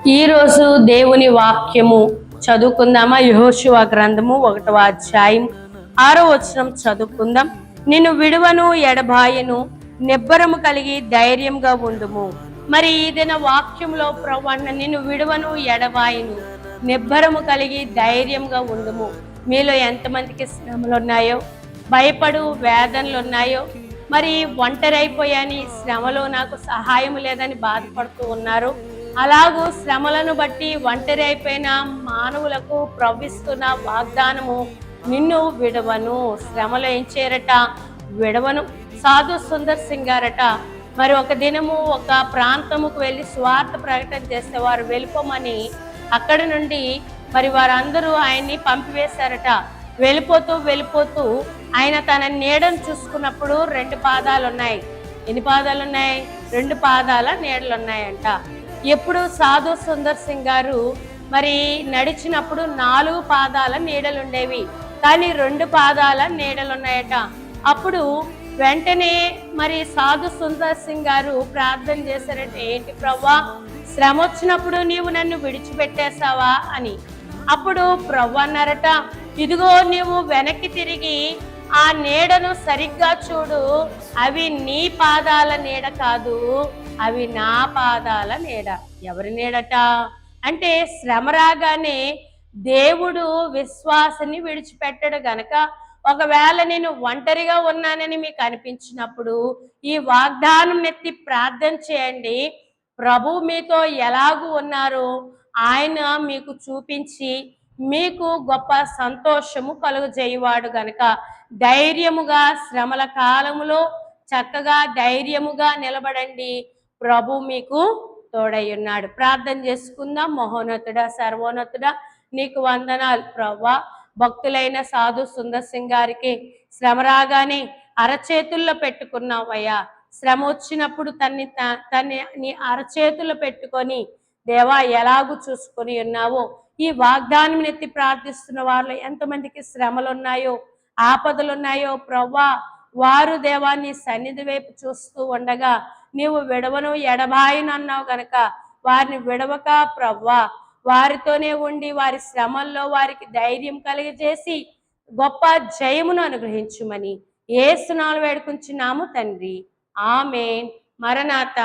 ఈరోజు దేవుని వాక్యము చదువుకుందామా? యెహోషువ గ్రంథము 1వ అధ్యాయం 6వ వచనం చదువుకుందాం. నిన్ను విడువను ఎడబాయను, నిబ్బరము కలిగి ధైర్యంగా ఉండుము. మరి ఏదైనా వాక్యంలో ప్రభువన్న నిన్ను విడువను ఎడబాయను, నిబ్బరము కలిగి ధైర్యంగా ఉండుము. మీలో ఎంతమందికి శ్రమలు ఉన్నాయో, భయపడు వేదనలు ఉన్నాయో, మరి ఒంటరైపోయాని శ్రమలో నాకు సహాయం లేదని బాధపడుతూ ఉన్నారు. అలాగూ శ్రమలను బట్టి ఒంటరి అయిపోయిన మానవులకు ప్రవహిస్తున్న వాగ్దానము, నిన్ను విడవను. శ్రమలో ఏం చేయరట? విడవను. సాధు సుందర్ సింగ్ గారట మరి ఒక దినము ఒక ప్రాంతముకు వెళ్ళి స్వార్థ ప్రకటన చేస్తే వారు వెళ్ళిపోమని అక్కడి నుండి మరి వారందరూ ఆయన్ని పంపివేశారట. వెళ్ళిపోతూ ఆయన తన నీడను చూసుకున్నప్పుడు 2 పాదాలు ఉన్నాయి. ఎన్ని పాదాలు ఉన్నాయి? 2 పాదాల నీడలు ఉన్నాయంట. ఎప్పుడు సాధు సుందర్ సింగ్ గారు మరి నడిచినప్పుడు 4 పాదాల నీడలు ఉండేవి, కానీ 2 పాదాల నీడలు ఉన్నాయట. అప్పుడు వెంటనే మరి సాధు సుందర్ సింగ్ గారు ప్రార్థన చేశారట, ఏంటి ప్రభువా, శ్రమ వచ్చినప్పుడు నీవు నన్ను విడిచిపెట్టేశావా అని. అప్పుడు ప్రభు అన్నారట, ఇదిగో నీవు వెనక్కి తిరిగి ఆ నీడను సరిగ్గా చూడు, అవి నీ పాదాల నీడ కాదు, అవి నా పాదాల నీడ. ఎవరి నీడట అంటే, శ్రమ రాగానే దేవుడు విశ్వాసాన్ని విడిచిపెట్టడు గనక, ఒకవేళ నేను ఒంటరిగా ఉన్నానని మీకు అనిపించినప్పుడు ఈ వాగ్దానం ఎత్తి ప్రార్థన చేయండి. ప్రభు మీతో ఎలాగూ ఉన్నారో ఆయన మీకు చూపించి మీకు గొప్ప సంతోషము కలుగజేయువాడు గనక ధైర్యముగా శ్రమల కాలములో చక్కగా ధైర్యముగా నిలబడండి. ప్రభు మీకు తోడై ఉన్నాడు. ప్రార్థన చేసుకుందాం. మహోన్నతుడా, సర్వోన్నతుడా, నీకు వందనాలు ప్రభువా. భక్తులైన సాధు సుందర్ సింగ్ గారికి శ్రమ రాగానే అరచేతుల్లో పెట్టుకున్నావయ్యా. శ్రమ వచ్చినప్పుడు తన్ని నీ అరచేతుల్లో పెట్టుకొని దేవా ఎలాగూ చూసుకొని ఉన్నావో, ఈ వాగ్దానం ఎత్తి ప్రార్థిస్తున్న వారిలో ఎంతమందికి శ్రమలు ఉన్నాయో, ఆపదలు ఉన్నాయో ప్రభువా, వారు దేవాన్ని సన్నిధి వైపు చూస్తూ ఉండగా నీవు విడవను ఎడబాయను అన్నావు గనక వారిని విడవక ప్రభువా, వారితోనే ఉండి వారి శ్రమల్లో వారికి ధైర్యం కలిగజేసి గొప్ప జయమును అనుగ్రహించుమని యేసు నామములో వేడుకుంటున్నాము తండ్రి. ఆమేన్. మరణాత.